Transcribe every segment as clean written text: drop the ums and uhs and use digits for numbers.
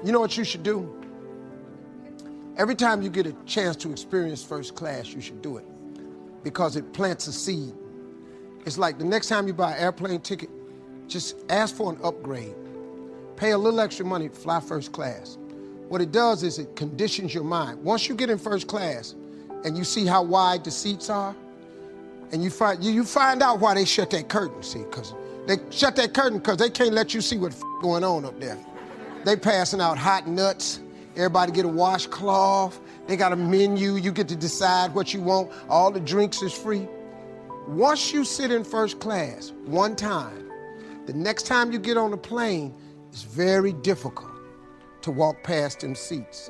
You know what you should do? Every time you get a chance to experience first class, you should do it because it plants a seed. It's like the next time you buy an airplane ticket, just ask for an upgrade. Pay a little extra money, fly first class. What it does is it conditions your mind. Once you get in first class and you see how wide the seats are, and you find out why they shut that curtain, see, because they shut that curtain because they can't let you see what's going on up there. They passing out hot nuts. Everybody get a washcloth. They got a menu. You get to decide what you want. All the drinks is free. Once you sit in first class one time, the next time you get on a plane, it's very difficult to walk past them seats.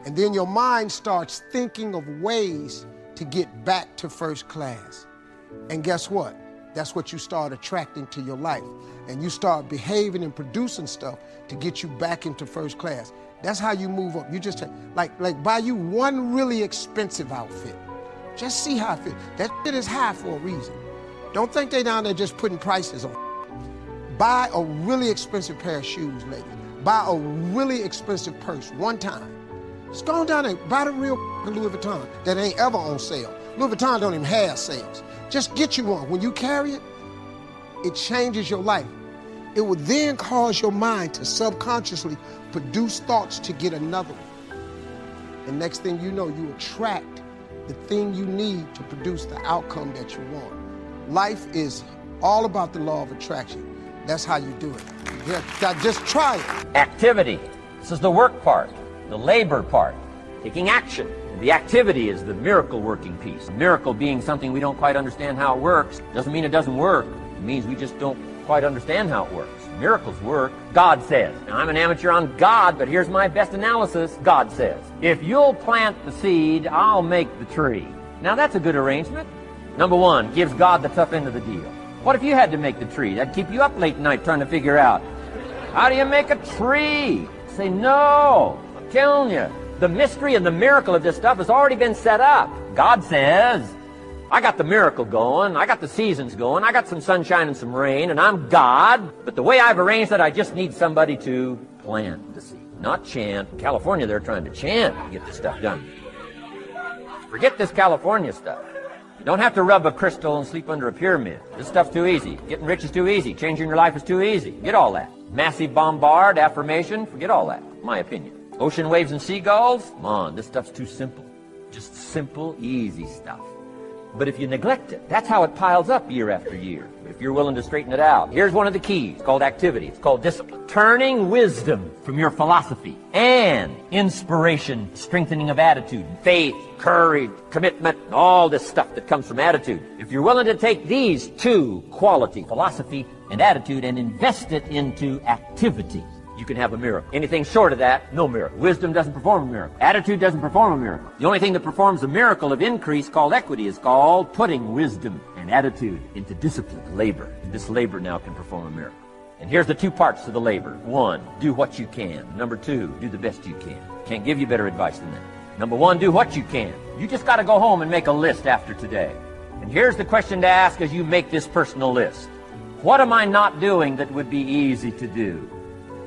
And then your mind starts thinking of ways to get back to first class. And guess what? That's what you start attracting to your life. And you start behaving and producing stuff to get you back into first class. That's how you move up. You just, like buy you one really expensive outfit. Just see how it fits. That shit is high for a reason. Don't think they down there just putting prices on. Buy a really expensive pair of shoes, ladies. Buy a really expensive purse one time. Just go on down there, buy the real Louis Vuitton that ain't ever on sale. Louis Vuitton don't even have sales. Just get you one. When you carry it, it changes your life. It will then cause your mind to subconsciously produce thoughts to get another one. And next thing you know, you attract the thing you need to produce the outcome that you want. Life is all about the law of attraction. That's how you do it. Just try it. Activity. This is the work part, the labor part, taking action. The activity is the miracle working piece. Miracle being something we don't quite understand how it works. Doesn't mean it doesn't work. It means we just don't quite understand how it works. Miracles work. God says. Now, I'm an amateur on God, but here's my best analysis. God says, if you'll plant the seed, I'll make the tree. Now, that's a good arrangement. Number one, gives God the tough end of the deal. What if you had to make the tree? That'd keep you up late at night trying to figure out, how do you make a tree? Say, no, I'm telling you. The mystery and the miracle of this stuff has already been set up. God says, I got the miracle going, I got the seasons going, I got some sunshine and some rain, and I'm God. But the way I've arranged it, I just need somebody to plant the seed, not chant. In California, they're trying to chant to get this stuff done. Forget this California stuff. You don't have to rub a crystal and sleep under a pyramid. This stuff's too easy. Getting rich is too easy. Changing your life is too easy. Get all that. Massive bombard, affirmation, forget all that, my opinion. Ocean waves and seagulls, come on, this stuff's too simple. Just simple, easy stuff. But if you neglect it, that's how it piles up year after year. If you're willing to straighten it out. Here's one of the keys. It's called activity. It's called discipline. Turning wisdom from your philosophy and inspiration, strengthening of attitude, faith, courage, commitment, all this stuff that comes from attitude. If you're willing to take these two qualities, philosophy and attitude, and invest it into activity, you can have a miracle. Anything short of that, no miracle. Wisdom doesn't perform a miracle. Attitude doesn't perform a miracle. The only thing that performs a miracle of increase called equity is called putting wisdom and attitude into discipline, labor. And this labor now can perform a miracle. And here's the two parts to the labor. One, do what you can. Number two, do the best you can. Can't give you better advice than that. Number one, do what you can. You just got to go home and make a list after today. And here's the question to ask as you make this personal list. What am I not doing that would be easy to do,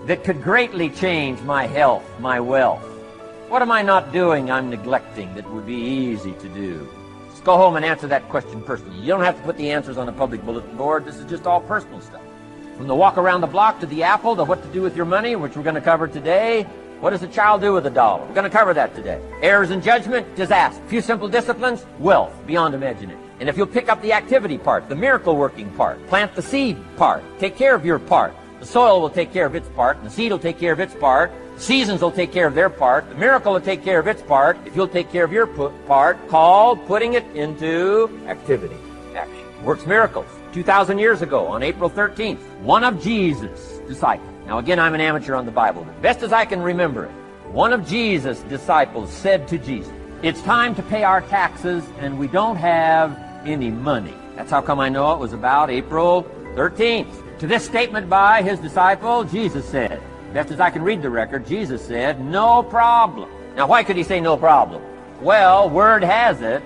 that could greatly change my health, my wealth? What am I not doing I'm neglecting that would be easy to do? Just go home and answer that question personally. You don't have to put the answers on a public bulletin board. This is just all personal stuff. From the walk around the block to the apple to what to do with your money, which we're going to cover today. What does a child do with $1? We're going to cover that today. Errors in judgment, disaster. A few simple disciplines, wealth beyond imagination. And if you'll pick up the activity part, the miracle working part, plant the seed part, take care of your part. The soil will take care of its part, and the seed will take care of its part. The seasons will take care of their part. The miracle will take care of its part. If you'll take care of your part, called putting it into activity, action. Works miracles. 2,000 years ago, on April 13th, one of Jesus' disciples. Now again, I'm an amateur on the Bible, but best as I can remember it, one of Jesus' disciples said to Jesus, it's time to pay our taxes, and we don't have any money. That's how come I know it was about April 13th. To this statement by his disciple, Jesus said, best as I can read the record, Jesus said, no problem. Now, why could he say no problem? Well, word has it,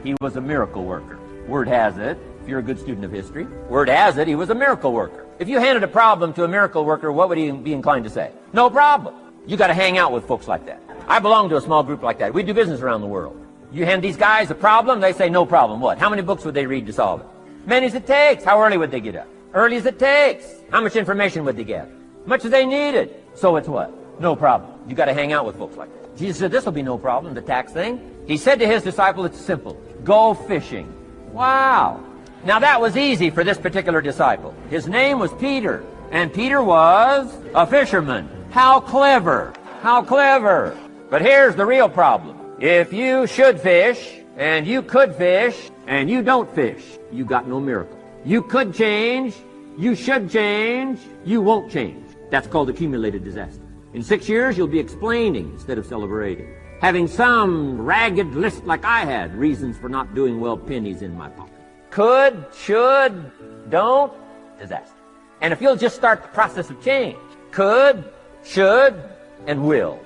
he was a miracle worker. Word has it, if you're a good student of history, word has it, he was a miracle worker. If you handed a problem to a miracle worker, what would he be inclined to say? No problem. You got to hang out with folks like that. I belong to a small group like that. We do business around the world. You hand these guys a problem, they say no problem. What? How many books would they read to solve it? Many as it takes. How early would they get up? Early as it takes. How much information would they get? Much as they needed. So it's what? No problem. You got to hang out with folks like that. Jesus said this will be no problem, the tax thing. He said to his disciple, it's simple. Go fishing. Wow. Now that was easy for this particular disciple. His name was Peter, and Peter was a fisherman. How clever. How clever. But here's the real problem. If you should fish, and you could fish, and you don't fish, you got no miracle. You could change, you should change, you won't change. That's called accumulated disaster. In 6 years, you'll be explaining instead of celebrating. Having some ragged list like I had, reasons for not doing well, pennies in my pocket. Could, should, don't, disaster. And if you'll just start the process of change, could, should, and will,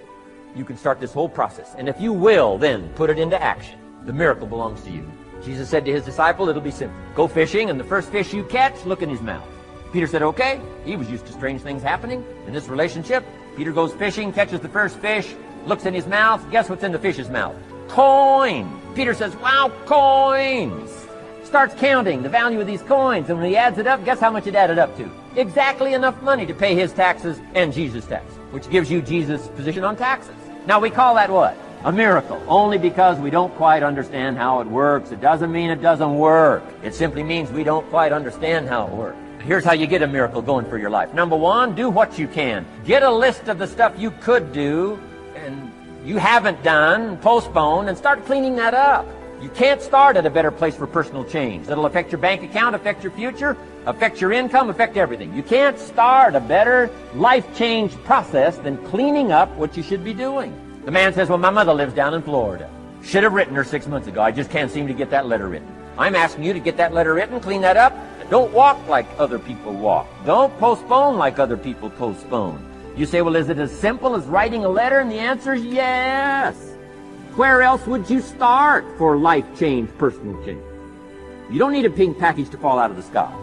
you can start this whole process. And if you will, then put it into action. The miracle belongs to you. Jesus said to his disciple, it'll be simple. Go fishing, and the first fish you catch, look in his mouth. Peter said, okay. He was used to strange things happening in this relationship. Peter goes fishing, catches the first fish, looks in his mouth. Guess what's in the fish's mouth? Coin. Peter says, wow, coins. Starts counting the value of these coins, and when he adds it up, guess how much it added up to? Exactly enough money to pay his taxes and Jesus' tax, which gives you Jesus' position on taxes. Now we call that what? A miracle. Only because we don't quite understand how it works. It doesn't mean it doesn't work. It simply means we don't quite understand how it works. Here's how you get a miracle going for your life. Number one, do what you can. Get a list of the stuff you could do and you haven't done, postpone, and start cleaning that up. You can't start at a better place for personal change. That'll affect your bank account, affect your future, affect your income, affect everything. You can't start a better life change process than cleaning up what you should be doing. The man says, well, my mother lives down in Florida. Should have written her 6 months ago. I just can't seem to get that letter written. I'm asking you to get that letter written, clean that up, and don't walk like other people walk. Don't postpone like other people postpone. You say, well, is it as simple as writing a letter? And the answer is yes. Where else would you start for life change, personal change? You don't need a pink package to fall out of the sky.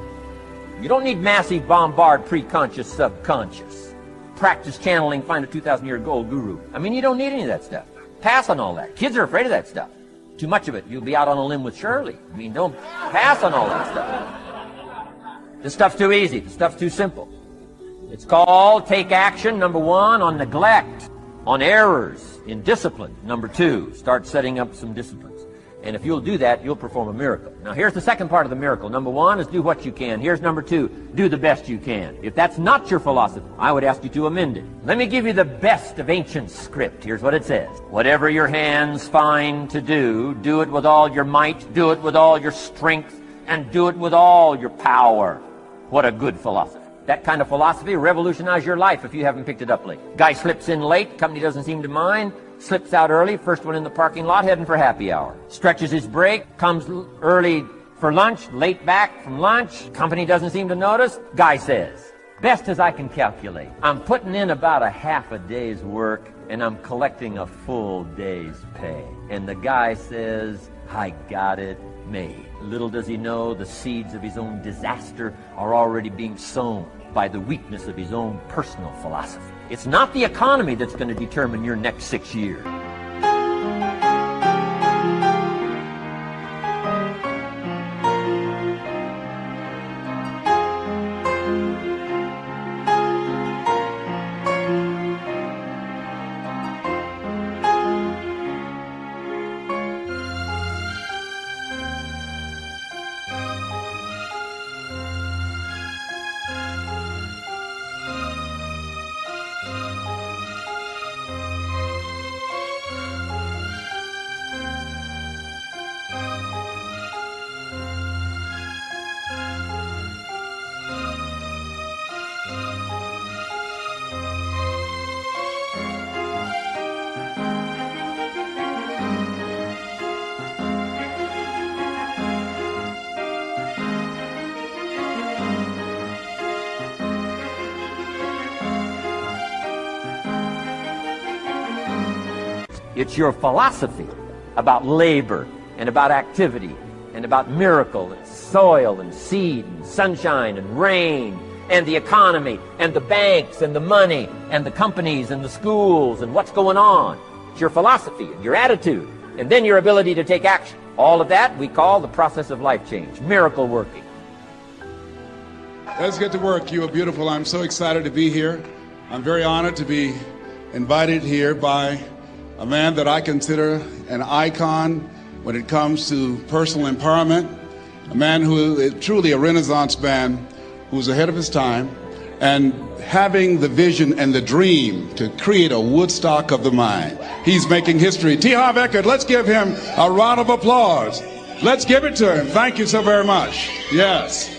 You don't need massive bombard pre-conscious, subconscious. Practice channeling, find a 2,000-year gold guru. I mean, you don't need any of that stuff. Pass on all that. Kids are afraid of that stuff. Too much of it, you'll be out on a limb with Shirley. I mean, don't pass on all that stuff. This stuff's too easy. This stuff's too simple. It's called take action, number one, on neglect, on errors, in discipline. Number two, start setting up some disciplines. And if you'll do that, you'll perform a miracle. Now, here's the second part of the miracle. Number one is do what you can. Here's number two, do the best you can. If that's not your philosophy, I would ask you to amend it. Let me give you the best of ancient script. Here's what it says. Whatever your hands find to do, do it with all your might, do it with all your strength, and do it with all your power. What a good philosophy. That kind of philosophy will revolutionize your life if you haven't picked it up late. Guy slips in late, company doesn't seem to mind, slips out early, first one in the parking lot, heading for happy hour. Stretches his break, comes early for lunch, late back from lunch, company doesn't seem to notice. Guy says, best as I can calculate, I'm putting in about a half a day's work and I'm collecting a full day's pay. And the guy says, I got it made. Little does he know the seeds of his own disaster are already being sown by the weakness of his own personal philosophy. It's not the economy that's going to determine your next 6 years. It's your philosophy about labor and about activity and about miracle and soil and seed and sunshine and rain and the economy and the banks and the money and the companies and the schools and what's going on. It's your philosophy and your attitude, and then your ability to take action. All of that we call the process of life change, miracle working. Let's get to work. You are beautiful. I'm so excited to be here. I'm very honored to be invited here by a man that I consider an icon when it comes to personal empowerment, a man who is truly a Renaissance man who's ahead of his time and having the vision and the dream to create a Woodstock of the mind. He's making history. T. Harvey Eckert, let's give him a round of applause. Let's give it to him. Thank you so very much. Yes.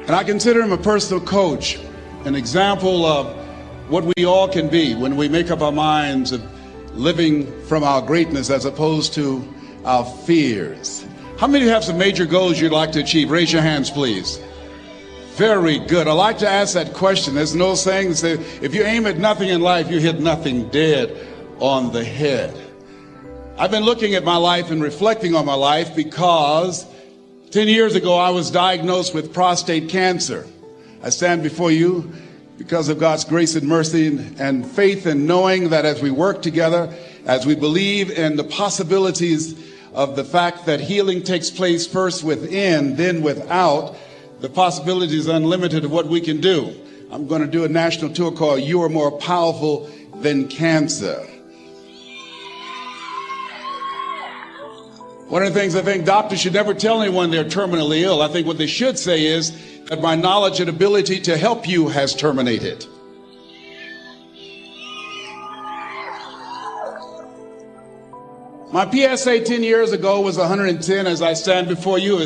And I consider him a personal coach, an example of what we all can be when we make up our minds of living from our greatness as opposed to our fears. How many of you have some major goals you'd like to achieve? Raise your hands, please. Very good. I like to ask that question. There's no saying that says, if you aim at nothing in life, you hit nothing dead on the head. I've been looking at my life and reflecting on my life because 10 years ago, I was diagnosed with prostate cancer. I stand before you because of God's grace and mercy and faith, and knowing that as we work together, as we believe in the possibilities of the fact that healing takes place first within, then without, the possibility is unlimited of what we can do. I'm going to do a national tour called You Are More Powerful Than Cancer. One of the things I think doctors should never tell anyone they're terminally ill. I think what they should say is that my knowledge and ability to help you has terminated. My PSA 10 years ago was 110. As I stand before you,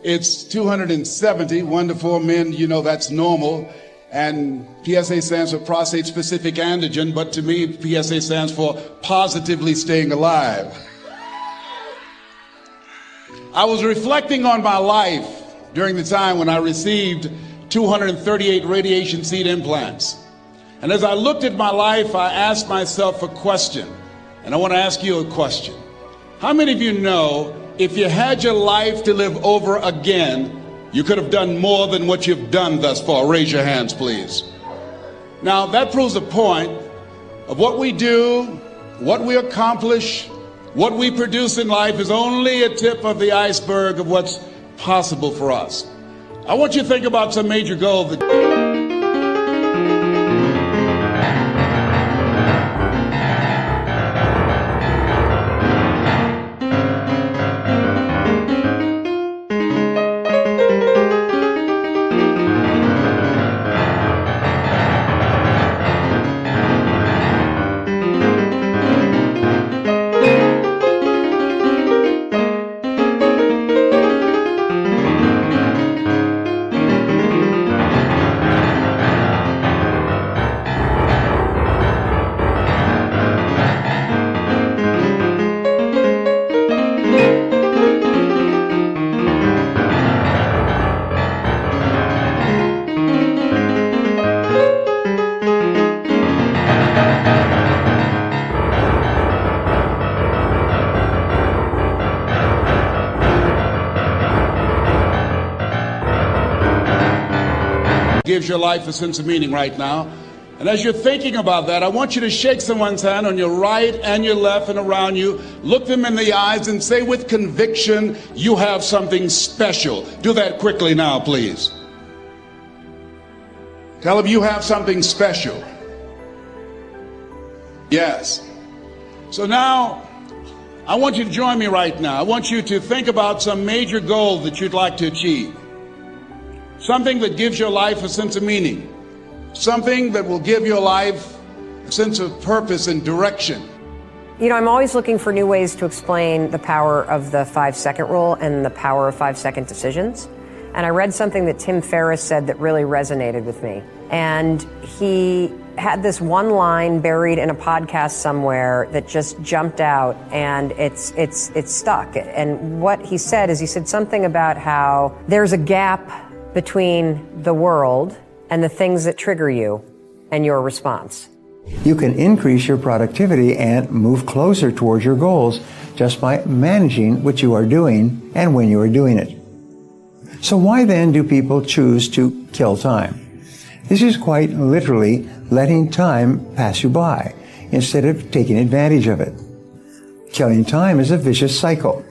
it's 270. 1 to 4 men, you know that's normal. And PSA stands for prostate specific antigen, but to me, PSA stands for positively staying alive. I was reflecting on my life during the time when I received 238 radiation seed implants. And as I looked at my life, I asked myself a question. And I want to ask you a question. How many of you know if you had your life to live over again, you could have done more than what you've done thus far? Raise your hands, please. Now, that proves the point of what we do, what we accomplish, what we produce in life is only a tip of the iceberg of what's possible for us. I want you to think about some major goals that gives your life a sense of meaning right now. And as you're thinking about that, I want you to shake someone's hand on your right and your left and around you. Look them in the eyes and say with conviction, you have something special. Do that quickly now, please. Tell them you have something special. Yes. So now, I want you to join me right now. I want you to think about some major goal that you'd like to achieve. Something that gives your life a sense of meaning. Something that will give your life a sense of purpose and direction. You know, I'm always looking for new ways to explain the power of the 5-second rule and the power of 5-second decisions. And I read something that Tim Ferriss said that really resonated with me. And he had this one line buried in a podcast somewhere that just jumped out, and it's stuck. And what he said is, he said something about how there's a gap between the world and the things that trigger you and your response. You can increase your productivity and move closer towards your goals just by managing what you are doing and when you are doing it. So why then do people choose to kill time? This is quite literally letting time pass you by instead of taking advantage of it. Killing time is a vicious cycle.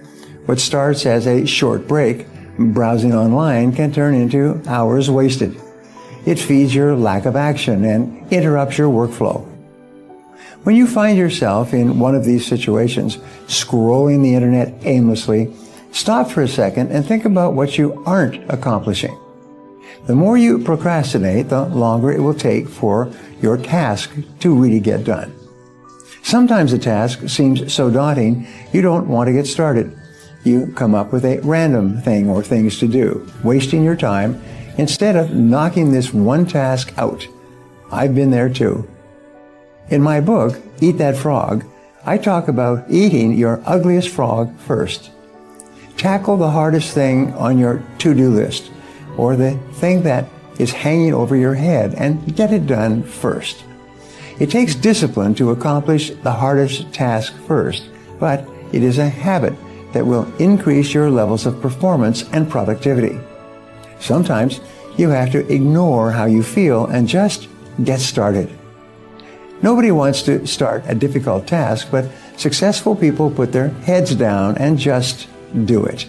What starts as a short break, browsing online, can turn into hours wasted. It feeds your lack of action and interrupts your workflow. When you find yourself in one of these situations, scrolling the internet aimlessly, stop for a second and think about what you aren't accomplishing. The more you procrastinate, the longer it will take for your task to really get done. Sometimes a task seems so daunting, you don't want to get started. You come up with a random thing or things to do, wasting your time instead of knocking this one task out. I've been there too. In my book, Eat That Frog, I talk about eating your ugliest frog first. Tackle the hardest thing on your to-do list, or the thing that is hanging over your head, and get it done first. It takes discipline to accomplish the hardest task first, but it is a habit that will increase your levels of performance and productivity. Sometimes you have to ignore how you feel and just get started. Nobody wants to start a difficult task, but successful people put their heads down and just do it.